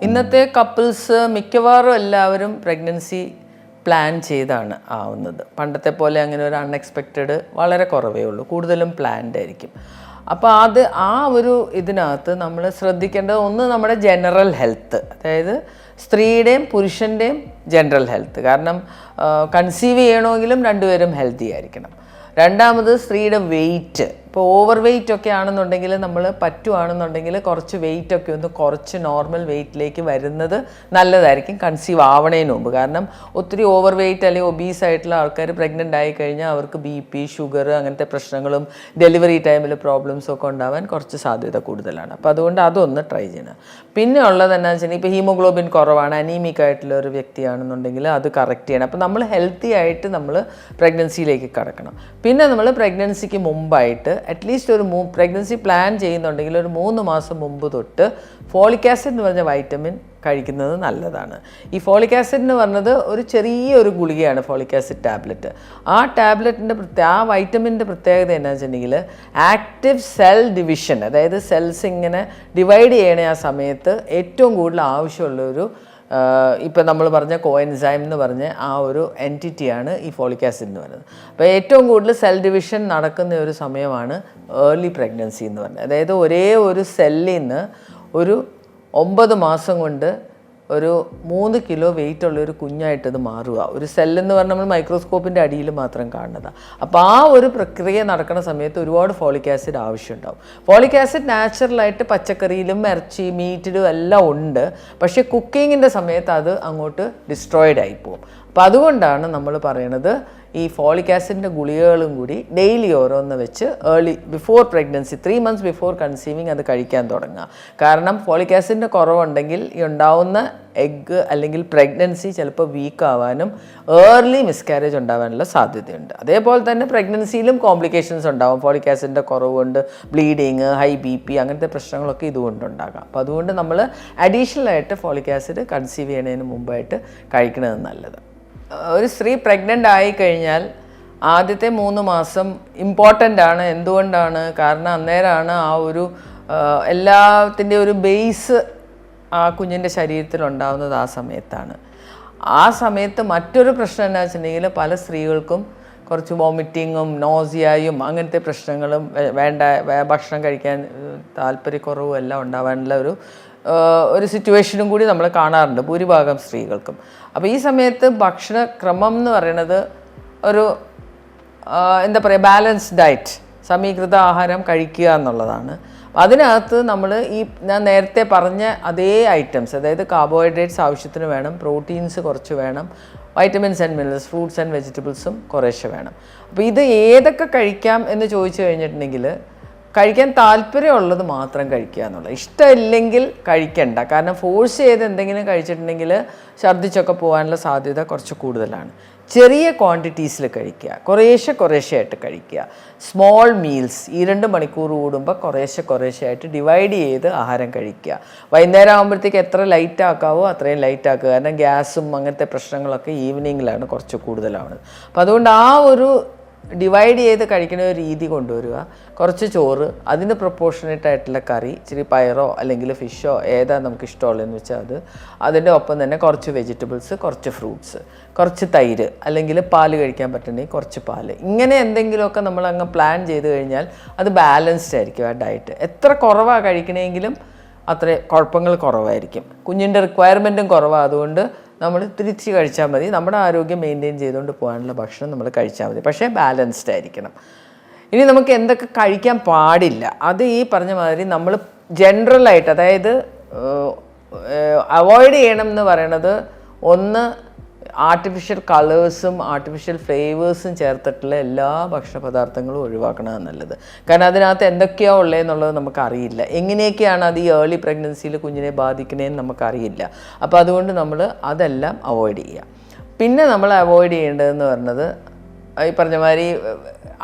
ഇന്നത്തെ കപ്പിൾസ് മിക്കവാറും എല്ലാവരും പ്രഗ്നൻസി പ്ലാൻ ചെയ്താണ് ആവുന്നത്. പണ്ടത്തെ പോലെ അങ്ങനെ ഒരു അൺഎക്സ്പെക്റ്റഡ് വളരെ കുറവേ ഉള്ളൂ, കൂടുതലും പ്ലാൻഡ് ആയിരിക്കും. അപ്പോൾ ആ ഒരു ഇതിനകത്ത് നമ്മൾ ശ്രദ്ധിക്കേണ്ടത് ഒന്ന് നമ്മുടെ ജനറൽ ഹെൽത്ത്, അതായത് സ്ത്രീയുടെയും പുരുഷൻ്റെയും ജനറൽ ഹെൽത്ത്. കാരണം കൺസീവ് ചെയ്യണമെങ്കിലും രണ്ടുപേരും ഹെൽത്തി ആയിരിക്കണം. രണ്ടാമത് സ്ത്രീയുടെ വെയിറ്റ്. ഇപ്പോൾ ഓവർ വെയിറ്റ് ഒക്കെ ആണെന്നുണ്ടെങ്കിൽ നമ്മൾ പറ്റുവാണെന്നുണ്ടെങ്കിൽ കുറച്ച് വെയിറ്റ് ഒക്കെ ഒന്ന് കുറച്ച് നോർമൽ വെയിറ്റിലേക്ക് വരുന്നത് നല്ലതായിരിക്കും കൺസീവ് ആവണേന് മുമ്പ്. കാരണം ഒത്തിരി ഓവർ വെയിറ്റ് അല്ലെങ്കിൽ ഒബീസ് ആയിട്ടുള്ള ആൾക്കാർ പ്രഗ്നൻ്റ് ആയി കഴിഞ്ഞാൽ അവർക്ക് BP, ഷുഗർ അങ്ങനത്തെ പ്രശ്നങ്ങളും ഡെലിവറി ടൈമിൽ പ്രോബ്ലംസും ഒക്കെ ഉണ്ടാവാൻ കുറച്ച് സാധ്യത കൂടുതലാണ്. അപ്പോൾ അതുകൊണ്ട് അതൊന്ന് ട്രൈ ചെയ്യണം. പിന്നെ ഉള്ളത് എന്താണെന്ന് വെച്ചാൽ ഇപ്പോൾ ഹീമോഗ്ലോബിൻ കുറവാണ്, അനീമിക് ആയിട്ടുള്ള ഒരു വ്യക്തിയാണെന്നുണ്ടെങ്കിൽ അത് കറക്റ്റ് ചെയ്യണം. അപ്പോൾ നമ്മൾ ഹെൽത്തി ആയിട്ട് നമ്മൾ പ്രഗ്നൻസിയിലേക്ക് കടക്കണം. പിന്നെ നമ്മൾ പ്രഗ്നൻസിക്ക് മുമ്പായിട്ട് അറ്റ്ലീസ്റ്റ് ഒരു പ്രഗ്നൻസി പ്ലാൻ ചെയ്യുന്നുണ്ടെങ്കിൽ ഒരു 3 മാസം മുമ്പ് തൊട്ട് ഫോളിക് ആസിഡ് എന്ന് പറഞ്ഞ വൈറ്റമിൻ കഴിക്കുന്നത് നല്ലതാണ്. ഈ ഫോളിക് ആസിഡ് എന്ന് പറഞ്ഞത് ഒരു ചെറിയൊരു ഗുളികയാണ്, ഫോളിക് ആസിഡ് ടാബ്ലറ്റ്. ആ ടാബ്ലറ്റിൻ്റെ ആ വൈറ്റമിൻ്റെ പ്രത്യേകത എന്താണെന്ന് വെച്ചിട്ടുണ്ടെങ്കിൽ ആക്റ്റീവ് സെൽ ഡിവിഷൻ, അതായത് സെൽസ് ഇങ്ങനെ ഡിവൈഡ് ചെയ്യണ ആ സമയത്ത് ഏറ്റവും കൂടുതൽ ആവശ്യമുള്ളൊരു ഇപ്പോൾ നമ്മൾ പറഞ്ഞ കോഎൻസൈം എന്ന് പറഞ്ഞ ആ ഒരു എൻറ്റിറ്റിയാണ് ഈ ഫോളിക് ആസിഡ് എന്ന് പറയുന്നത്. അപ്പോൾ ഏറ്റവും കൂടുതൽ സെൽ ഡിവിഷൻ നടക്കുന്ന ഒരു സമയമാണ് ഏർലി പ്രഗ്നൻസി എന്ന് പറഞ്ഞത്. അതായത് ഒരേ ഒരു സെല്ലിൽ നിന്ന് ഒരു 9 മാസം കൊണ്ട് ഒരു 3 കിലോ വെയിറ്റ് ഉള്ള ഒരു കുഞ്ഞായിട്ടത് മാറുക. ഒരു സെല്ലെന്ന് പറഞ്ഞാൽ നമ്മൾ മൈക്രോസ്കോപ്പിൻ്റെ അടിയിൽ മാത്രം കാണുന്നതാണ്. അപ്പോൾ ആ ഒരു പ്രക്രിയ നടക്കുന്ന സമയത്ത് ഒരുപാട് ഫോളിക് ആസിഡ് ആവശ്യമുണ്ടാവും. ഫോളിക് ആസിഡ് നാച്ചുറലായിട്ട് പച്ചക്കറിയിലും ഇറച്ചി മീറ്റിലും എല്ലാം ഉണ്ട്. പക്ഷേ കുക്കിങ്ങിൻ്റെ സമയത്ത് അത് അങ്ങോട്ട് ഡിസ്ട്രോയിഡ് ആയിപ്പോവും. അപ്പോൾ അതുകൊണ്ടാണ് നമ്മൾ പറയണത് ഈ ഫോളിക് ആസിഡിൻ്റെ ഗുളികകളും കൂടി ഡെയിലി ഓരോന്ന് വെച്ച് before pregnancy 3 months before conceiving അത് കഴിക്കാൻ തുടങ്ങുക. കാരണം ഫോളിക് ആസിഡിൻ്റെ കുറവുണ്ടെങ്കിൽ ഈ ഉണ്ടാവുന്ന എഗ്ഗ് അല്ലെങ്കിൽ പ്രഗ്നൻസി ചിലപ്പോൾ വീക്ക് ആവാനും ഏർലി മിസ്കാരേജ് ഉണ്ടാവാനുള്ള സാധ്യതയുണ്ട്. അതേപോലെ തന്നെ പ്രഗ്നൻസിയിലും കോംപ്ലിക്കേഷൻസ് ഉണ്ടാവും. ഫോളിക് ആസിഡിൻ്റെ കുറവ് കൊണ്ട് ബ്ലീഡിങ്, ഹൈ BP അങ്ങനത്തെ പ്രശ്നങ്ങളൊക്കെ ഇതുകൊണ്ടുണ്ടാകാം. അപ്പോൾ അതുകൊണ്ട് നമ്മൾ അഡീഷണലായിട്ട് ഫോളിക് ആസിഡ് കൺസീവ് ചെയ്യുന്നതിന് മുമ്പായിട്ട് കഴിക്കുന്നത് നല്ലത്. ഒരു സ്ത്രീ പ്രഗ്നൻ്റ് ആയിക്കഴിഞ്ഞാൽ ആദ്യത്തെ 3 മാസം ഇമ്പോർട്ടൻ്റ് ആണ്. എന്തുകൊണ്ടാണ്? കാരണം അന്നേരമാണ് ആ ഒരു എല്ലാത്തിൻ്റെ ഒരു ബേസ് ആ കുഞ്ഞിൻ്റെ ശരീരത്തിലുണ്ടാകുന്നത് ആ സമയത്താണ്. ആ സമയത്ത് മറ്റൊരു പ്രശ്നം എന്താ വെച്ചിട്ടുണ്ടെങ്കിൽ പല സ്ത്രീകൾക്കും കുറച്ച് വോമിറ്റിങ്ങും നോസിയായും അങ്ങനത്തെ പ്രശ്നങ്ങളും ഭക്ഷണം കഴിക്കാൻ താല്പര്യക്കുറവും എല്ലാം ഉണ്ടാവാനുള്ള ഒരു സിറ്റുവേഷനും കൂടി നമ്മൾ കാണാറുണ്ട് ഭൂരിഭാഗം സ്ത്രീകൾക്കും. അപ്പോൾ ഈ സമയത്ത് ഭക്ഷണക്രമം എന്ന് പറയുന്നത് ഒരു എന്താ പറയുക, ബാലൻസ്ഡ് ഡയറ്റ്, സമീകൃത ആഹാരം കഴിക്കുക എന്നുള്ളതാണ്. അതിനകത്ത് നമ്മൾ ഞാൻ നേരത്തെ പറഞ്ഞ അതേ ഐറ്റംസ്, അതായത് കാർബോഹൈഡ്രേറ്റ്സ് ആവശ്യത്തിന് വേണം, പ്രോട്ടീൻസ് കുറച്ച് വേണം, vitamins and minerals, fruits and വെജിറ്റബിൾസും കുറേശ്ശെ വേണം. അപ്പോൾ ഇത് ഏതൊക്കെ കഴിക്കാം എന്ന് ചോദിച്ചു കഴിഞ്ഞിട്ടുണ്ടെങ്കിൽ കഴിക്കാൻ താല്പര്യമുള്ളത് മാത്രം കഴിക്കുക എന്നുള്ളത്. ഇഷ്ടമില്ലെങ്കിൽ കഴിക്കണ്ട. കാരണം ഫോഴ്സ് ചെയ്ത് എന്തെങ്കിലും കഴിച്ചിട്ടുണ്ടെങ്കിൽ ഛർദ്ദിച്ചൊക്കെ പോകാനുള്ള സാധ്യത കുറച്ച് കൂടുതലാണ്. ചെറിയ ക്വാണ്ടിറ്റീസിൽ കഴിക്കുക, കുറേശ്ശെ ആയിട്ട് കഴിക്കുക. സ്മോൾ മീൽസ്, 2 മണിക്കൂർ കൂടുമ്പോൾ കുറേശ്ശെ ആയിട്ട് ഡിവൈഡ് ചെയ്ത് ആഹാരം കഴിക്കുക. വൈകുന്നേരം ആകുമ്പോഴത്തേക്ക് എത്ര ലൈറ്റ് ആക്കാവോ അത്രയും ലൈറ്റ് ആക്കുക. കാരണം ഗ്യാസും അങ്ങനത്തെ പ്രശ്നങ്ങളൊക്കെ ഈവനിങ്ങിലാണ് കുറച്ച് കൂടുതലാവുന്നത്. അപ്പോൾ അതുകൊണ്ട് ആ ഒരു ഡിവൈഡ് ചെയ്ത് കഴിക്കുന്ന ഒരു രീതി കൊണ്ടുവരിക. കുറച്ച് ചോറ്, അതിന് പ്രൊപ്പോർഷനേറ്റ് ആയിട്ടുള്ള കറി, ഇച്ചിരി പയറോ അല്ലെങ്കിൽ ഫിഷോ ഏതാ നമുക്ക് ഇഷ്ടമുള്ളതെന്ന് വെച്ചാൽ അത്. അതിൻ്റെ ഒപ്പം തന്നെ കുറച്ച് വെജിറ്റബിൾസ്, കുറച്ച് ഫ്രൂട്ട്സ്, കുറച്ച് തൈര്, അല്ലെങ്കിൽ പാല് കഴിക്കാൻ പറ്റുന്നെങ്കിൽ കുറച്ച് പാല്. ഇങ്ങനെ എന്തെങ്കിലുമൊക്കെ നമ്മൾ അങ്ങ് പ്ലാൻ ചെയ്ത് കഴിഞ്ഞാൽ അത് ബാലൻസ്ഡ് ആയിരിക്കും ആ ഡയറ്റ്. എത്ര കുറവാണ് കഴിക്കണമെങ്കിലും അത്ര കുഴപ്പങ്ങൾ കുറവായിരിക്കും. കുഞ്ഞിൻ്റെ റിക്വയർമെൻറ്റും കുറവാണ്. അതുകൊണ്ട് നമ്മൾ തിരിച്ച് കഴിച്ചാൽ മതി. നമ്മുടെ ആരോഗ്യം മെയിൻറ്റെയിൻ ചെയ്തുകൊണ്ട് പോകാനുള്ള ഭക്ഷണം നമ്മൾ കഴിച്ചാൽ മതി. പക്ഷേ ബാലൻസ്ഡ് ആയിരിക്കണം. ഇനി നമുക്ക് എന്തൊക്കെ കഴിക്കാൻ പാടില്ല, അത് ഈ പറഞ്ഞ മാതിരി നമ്മൾ ജനറലായിട്ട്, അതായത് അവോയ്ഡ് ചെയ്യണം എന്ന് പറയണത്, ഒന്ന് ആർട്ടിഫിഷ്യൽ കളേഴ്സും ആർട്ടിഫിഷ്യൽ ഫ്ലേവേഴ്സും ചേർത്തിട്ടുള്ള എല്ലാ ഭക്ഷണ പദാർത്ഥങ്ങളും ഒഴിവാക്കണമെന്ന് നല്ലത്. കാരണം അതിനകത്ത് എന്തൊക്കെയാണ് ഉള്ളതെന്നുള്ളത് നമുക്കറിയില്ല. എങ്ങനെയൊക്കെയാണ് അത് ഈ ഏർലി പ്രഗ്നൻസിയിൽ കുഞ്ഞിനെ ബാധിക്കണേന്ന് നമുക്കറിയില്ല. അപ്പോൾ അതുകൊണ്ട് നമ്മൾ അതെല്ലാം അവോയ്ഡ് ചെയ്യുക. പിന്നെ നമ്മൾ അവോയ്ഡ് ചെയ്യേണ്ടതെന്ന് പറഞ്ഞത് ഈ പറഞ്ഞ മാതിരി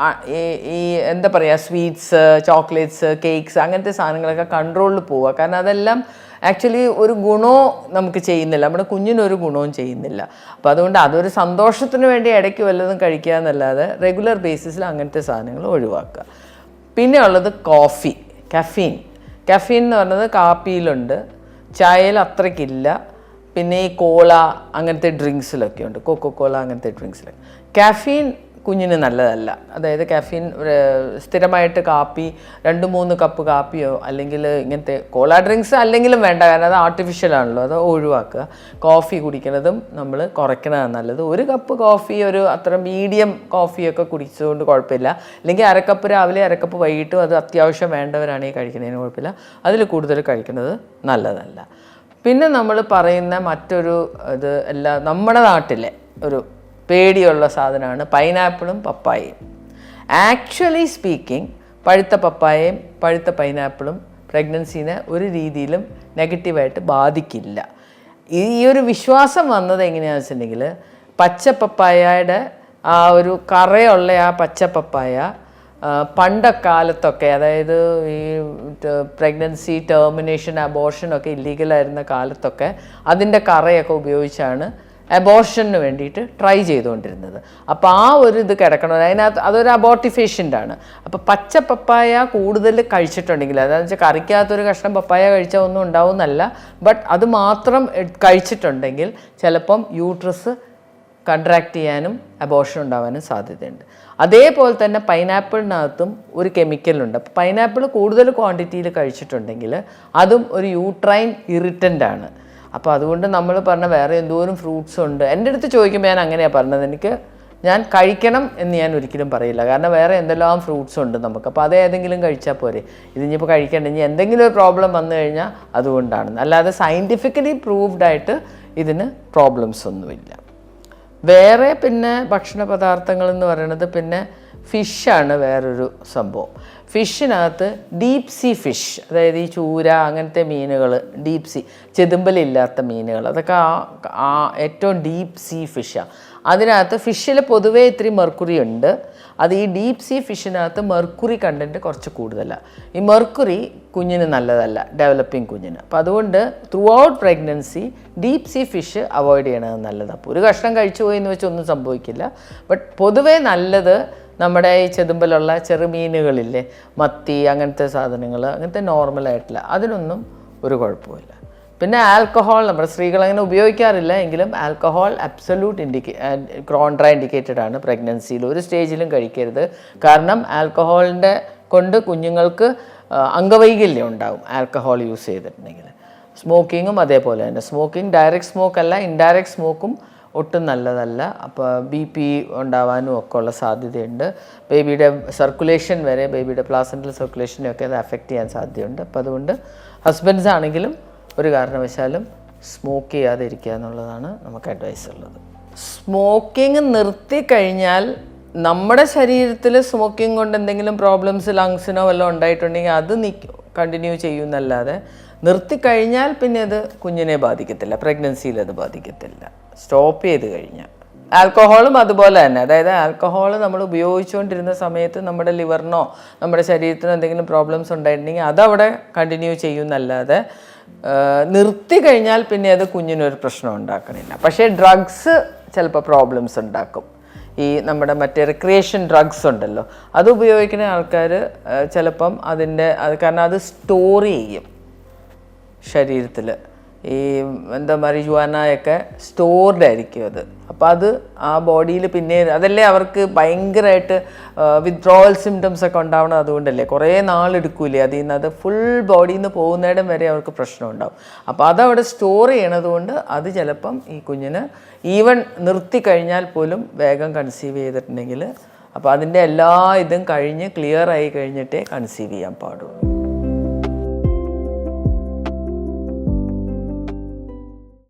ഈ എന്താ പറയുക, സ്വീറ്റ്സ്, ചോക്ലേറ്റ്സ്, കേക്ക്സ് അങ്ങനത്തെ സാധനങ്ങളൊക്കെ കൺട്രോളിൽ പോവുക. കാരണം അതെല്ലാം ആക്ച്വലി ഒരു ഗുണവും നമുക്ക് ചെയ്യുന്നില്ല, നമ്മുടെ കുഞ്ഞിനൊരു ഗുണവും ചെയ്യുന്നില്ല. അപ്പോൾ അതുകൊണ്ട് അതൊരു സന്തോഷത്തിന് വേണ്ടി ഇടയ്ക്ക് വല്ലതും കഴിക്കുക എന്നല്ലാതെ റെഗുലർ ബേസിസിൽ അങ്ങനത്തെ സാധനങ്ങൾ ഒഴിവാക്കുക. പിന്നെ ഉള്ളത് കഫീൻ എന്ന് പറയുന്നത് കാപ്പിയിലുണ്ട്, ചായയിൽ അത്രയ്ക്കില്ല. പിന്നെ ഈ കോള അങ്ങനത്തെ ഡ്രിങ്ക്സിലൊക്കെ ഉണ്ട്, കൊക്കോകോള അങ്ങനത്തെ ഡ്രിങ്ക്സിലൊക്കെ. കാഫീൻ കുഞ്ഞിന് നല്ലതല്ല. അതായത് കാഫീൻ സ്ഥിരമായിട്ട് കാപ്പി 2-3 കപ്പ് കാപ്പിയോ അല്ലെങ്കിൽ ഇങ്ങനത്തെ കോള ഡ്രിങ്ക്സ് അല്ലെങ്കിലും വേണ്ട, കാരണം അത് ആർട്ടിഫിഷ്യലാണല്ലോ, അത് ഒഴിവാക്കുക. കോഫി കുടിക്കുന്നതും നമ്മൾ കുറയ്ക്കണതാണ് നല്ലത്. 1 കപ്പ് കോഫി, ഒരു അത്ര മീഡിയം കോഫിയൊക്കെ കുടിച്ചതുകൊണ്ട് കുഴപ്പമില്ല. അല്ലെങ്കിൽ 1/2 കപ്പ് രാവിലെ 1/2 കപ്പ് വൈകിട്ടും, അത് അത്യാവശ്യം വേണ്ടവരാണെങ്കിൽ കഴിക്കുന്നതിന് കുഴപ്പമില്ല. അതിൽ കൂടുതൽ കഴിക്കുന്നത് നല്ലതല്ല. പിന്നെ നമ്മൾ പറയുന്ന മറ്റൊരു ഇത് നമ്മുടെ നാട്ടിലെ ഒരു പേടിയുള്ള സാധനമാണ് പൈനാപ്പിളും പപ്പായയും. ആക്ച്വലി സ്പീക്കിംഗ്, പഴുത്ത പപ്പായയും പഴുത്ത പൈനാപ്പിളും പ്രഗ്നൻസീനെ ഒരു രീതിയിലും നെഗറ്റീവായിട്ട് ബാധിക്കില്ല. ഈ ഒരു വിശ്വാസം വന്നത് എങ്ങനെയാണെന്ന് വെച്ചിട്ടുണ്ടെങ്കിൽ, പച്ച പപ്പായയുടെ ആ ഒരു കറയുള്ള ആ പച്ച പപ്പായ പണ്ടക്കാലത്തൊക്കെ, അതായത് ഈ പ്രഗ്നൻസി ടേർമിനേഷൻ, അബോർഷനൊക്കെ ഇല്ലീഗലായിരുന്ന കാലത്തൊക്കെ അതിൻ്റെ കറയൊക്കെ ഉപയോഗിച്ചാണ് അബോർഷന് വേണ്ടിയിട്ട് ട്രൈ ചെയ്തുകൊണ്ടിരുന്നത്. അപ്പോൾ ആ ഒരു ഇത് കിടക്കണം, അതിനകത്ത് അതൊരു അബോർട്ടിഫേഷ്യൻ്റാണ്. അപ്പോൾ പച്ച പപ്പായ കൂടുതൽ കഴിച്ചിട്ടുണ്ടെങ്കിൽ, അതായത് വെച്ചാൽ കറിക്കകത്തൊരു കഷ്ണം പപ്പായ കഴിച്ചാൽ ഒന്നും ഉണ്ടാവുമെന്നല്ല, ബട്ട് അത് മാത്രം കഴിച്ചിട്ടുണ്ടെങ്കിൽ ചിലപ്പം യൂട്രസ് കൺട്രാക്ട് ചെയ്യാനും അബോർഷൻ ഉണ്ടാവാനും സാധ്യതയുണ്ട്. അതേപോലെ തന്നെ പൈനാപ്പിളിനകത്തും ഒരു കെമിക്കലുണ്ട്. അപ്പോൾ പൈനാപ്പിൾ കൂടുതൽ ക്വാണ്ടിറ്റിയിൽ കഴിച്ചിട്ടുണ്ടെങ്കിൽ അതും ഒരു യൂട്രൈൻ ഇറിറ്റൻ്റാണ്. അപ്പോൾ അതുകൊണ്ട് നമ്മൾ പറഞ്ഞ വേറെ എന്തോരം ഫ്രൂട്ട്സ് ഉണ്ട്. എൻ്റെ അടുത്ത് ചോദിക്കുമ്പോൾ ഞാൻ അങ്ങനെയാണ് പറഞ്ഞത്, ഞാൻ കഴിക്കണം എന്ന് ഞാൻ ഒരിക്കലും പറയില്ല, കാരണം വേറെ എന്തെല്ലാം ഫ്രൂട്ട്സ് ഉണ്ട് നമുക്ക്. അപ്പോൾ അതേതെങ്കിലും കഴിച്ചാൽ പോരെ, ഇതിനിപ്പോൾ കഴിക്കേണ്ട, ഇനി എന്തെങ്കിലും ഒരു പ്രോബ്ലം വന്നു കഴിഞ്ഞാൽ അതുകൊണ്ടാണ്, അല്ലാതെ സയൻറ്റിഫിക്കലി പ്രൂവ്ഡായിട്ട് ഇതിന് പ്രോബ്ലംസ് ഒന്നുമില്ല. വേറെ പിന്നെ ഭക്ഷണ പദാർത്ഥങ്ങളെന്ന് പറയുന്നത് പിന്നെ ഫിഷാണ് വേറൊരു സംഭവം. ഫിഷിനകത്ത് ഡീപ് സീ ഫിഷ്, അതായത് ഈ ചൂര അങ്ങനത്തെ മീനുകൾ, ഡീപ് സീ ചെതുമ്പലില്ലാത്ത മീനുകൾ, അതൊക്കെ ആ ഏറ്റവും ഡീപ് സീ ഫിഷാണ്. അതിനകത്ത് ഫിഷിൽ പൊതുവേ ഇത്തിരി മെർക്കുറി ഉണ്ട്. അത് ഈ ഡീപ് സീ ഫിഷിനകത്ത് മെർക്കുറി കണ്ടൻറ്റ് കുറച്ച് കൂടുതലാണ്. ഈ മെർക്കുറി കുഞ്ഞിന് നല്ലതല്ല, ഡെവലപ്പിംഗ് കുഞ്ഞിന്. അപ്പോൾ അതുകൊണ്ട് through out pregnancy deep see fish avoid ചെയ്യണത് നല്ലതാണ്. അപ്പോൾ ഒരു കഷ്ണം കഴിച്ചു പോയി എന്ന് വെച്ചൊന്നും സംഭവിക്കില്ല. ബട്ട് പൊതുവേ നല്ലത് നമ്മുടെ ഈ ചെതുമ്പലുള്ള ചെറുമീനുകളില്ലേ, മത്തി അങ്ങനത്തെ സാധനങ്ങൾ, അങ്ങനത്തെ നോർമലായിട്ടുള്ള, അതിനൊന്നും ഒരു കുഴപ്പമില്ല. പിന്നെ ആൽക്കഹോൾ നമ്മുടെ സ്ത്രീകൾ അങ്ങനെ ഉപയോഗിക്കാറില്ല, എങ്കിലും ആൽക്കഹോൾ അബ്സല്യൂട്ട് കോൺട്രാ ഇൻഡിക്കേറ്റഡ് ആണ് പ്രഗ്നൻസിയിൽ. ഒരു സ്റ്റേജിലും കഴിക്കരുത്. കാരണം ആൽക്കഹോളിൻ്റെ കൊണ്ട് കുഞ്ഞുങ്ങൾക്ക് അംഗവൈകല്യം ഉണ്ടാകും ആൽക്കഹോൾ യൂസ് ചെയ്തിട്ടുണ്ടെങ്കിൽ. സ്മോക്കിങ്ങും അതേപോലെ തന്നെ. സ്മോക്കിംഗ് ഡയറക്റ്റ് സ്മോക്കല്ല, ഇൻഡയറക്റ്റ് സ്മോക്കും ഒട്ടും നല്ലതല്ല. അപ്പോൾ BP ഉണ്ടാവാനും ഒക്കെ ഉള്ള സാധ്യതയുണ്ട്. ബേബിയുടെ സർക്കുലേഷൻ വരെ, ബേബിയുടെ പ്ലാസൻ്റൽ സർക്കുലേഷനെയൊക്കെ അത് അഫക്റ്റ് ചെയ്യാൻ സാധ്യതയുണ്ട്. അപ്പോൾ അതുകൊണ്ട് ഹസ്ബൻഡ്സ് ആണെങ്കിലും ഒരു കാരണവശാലും സ്മോക്ക് ചെയ്യാതെ ഇരിക്കുക എന്നുള്ളതാണ് നമുക്ക് അഡ്വൈസ് ഉള്ളത്. സ്മോക്കിങ് നിർത്തിക്കഴിഞ്ഞാൽ നമ്മുടെ ശരീരത്തിൽ സ്മോക്കിംഗ് കൊണ്ട് എന്തെങ്കിലും പ്രോബ്ലംസ് ലങ്സിനോ വല്ലതും ഉണ്ടായിട്ടുണ്ടെങ്കിൽ അത് കണ്ടിന്യൂ ചെയ്യുന്നല്ലാതെ നിർത്തിക്കഴിഞ്ഞാൽ പിന്നെ അത് കുഞ്ഞിനെ ബാധിക്കത്തില്ല, പ്രഗ്നൻസിയിൽ അത് ബാധിക്കത്തില്ല, സ്റ്റോപ്പ് ചെയ്ത് കഴിഞ്ഞാൽ. ആൽക്കഹോളും അതുപോലെ തന്നെ. അതായത് ആൽക്കഹോൾ നമ്മൾ ഉപയോഗിച്ചുകൊണ്ടിരുന്ന സമയത്ത് നമ്മുടെ ലിവറിനോ നമ്മുടെ ശരീരത്തിനോ എന്തെങ്കിലും പ്രോബ്ലംസ് ഉണ്ടായിട്ടുണ്ടെങ്കിൽ അതവിടെ കണ്ടിന്യൂ ചെയ്യുന്നല്ലാതെ നിർത്തി കഴിഞ്ഞാൽ പിന്നെ അത് കുഞ്ഞിനൊരു പ്രശ്നം ഉണ്ടാക്കണില്ല. പക്ഷേ ഡ്രഗ്സ് ചിലപ്പോൾ പ്രോബ്ലംസ് ഉണ്ടാക്കും. ഈ നമ്മുടെ മറ്റേ റിക്രിയേഷൻ ഡ്രഗ്സ് ഉണ്ടല്ലോ, അത് ഉപയോഗിക്കുന്ന ആൾക്കാർ ചിലപ്പം കാരണം അത് സ്റ്റോർ ചെയ്യും ശരീരത്തിൽ. ഈ മരിജുവാനയൊക്കെ സ്റ്റോർഡ് ആയിരിക്കും അത്. അപ്പോൾ അത് ആ ബോഡിയിൽ പിന്നെ അതല്ലേ അവർക്ക് ഭയങ്കരമായിട്ട് വിത്ഡ്രോവൽ സിംറ്റംസ് ഒക്കെ ഉണ്ടാവണം. അതുകൊണ്ടല്ലേ കുറേ നാളെടുക്കൂലേ അതിൽ നിന്ന്, അത് ഫുൾ ബോഡിയിൽ നിന്ന് പോകുന്നിടം വരെ അവർക്ക് പ്രശ്നം ഉണ്ടാവും. അപ്പോൾ അതവിടെ സ്റ്റോർ ചെയ്യണത് കൊണ്ട് അത് ചിലപ്പം ഈ കുഞ്ഞിന് ഈവൻ നിർത്തി കഴിഞ്ഞാൽ പോലും വേഗം കൺസീവ് ചെയ്തിട്ടുണ്ടെങ്കിൽ, അപ്പോൾ അതിൻ്റെ എല്ലാ ഇതും കഴിഞ്ഞ് ക്ലിയർ ആയി കഴിഞ്ഞിട്ടേ കൺസീവ് ചെയ്യാൻ പാടുള്ളൂ.